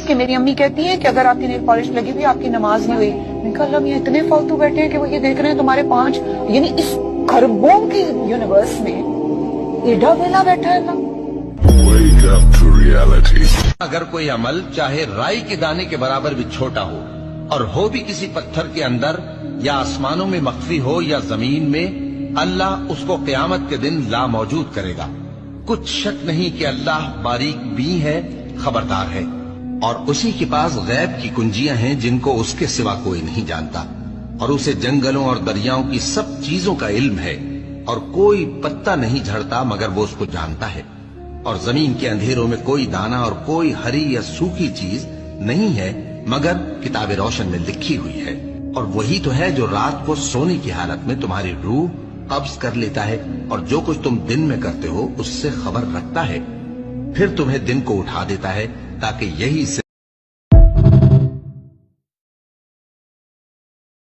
کہ میری امی کہتی ہیں کہ اگر آپ کی نیل پالش لگی ہوئی آپ کی نماز نہیں ہوئی. میں کہا اللہ میاں اتنے فالتو بیٹھے ہیں کہ وہ یہ دیکھ رہے ہیں تمہارے 5 یعنی اس خربوں کی یونیورس میں ایڈا ویلا بیٹھا ہے نا. Wake up to reality. اگر کوئی عمل چاہے رائی کے دانے کے برابر بھی چھوٹا ہو اور ہو بھی کسی پتھر کے اندر یا آسمانوں میں مخفی ہو یا زمین میں، اللہ اس کو قیامت کے دن لا موجود کرے گا. کچھ شک نہیں کہ اللہ باریک بین ہے، خبردار ہے، اور اسی کے پاس غیب کی کنجیاں ہیں جن کو اس کے سوا کوئی نہیں جانتا، اور اسے جنگلوں اور دریاؤں کی سب چیزوں کا علم ہے، اور کوئی پتا نہیں جھڑتا مگر وہ اس کو جانتا ہے، اور زمین کے اندھیروں میں کوئی دانہ اور کوئی ہری یا سوکھی چیز نہیں ہے مگر کتاب روشن میں لکھی ہوئی ہے. اور وہی تو ہے جو رات کو سونے کی حالت میں تمہاری روح قبض کر لیتا ہے اور جو کچھ تم دن میں کرتے ہو اس سے خبر رکھتا ہے، پھر تمہیں دن کو اٹھا دیتا ہے تاکہ یہی سے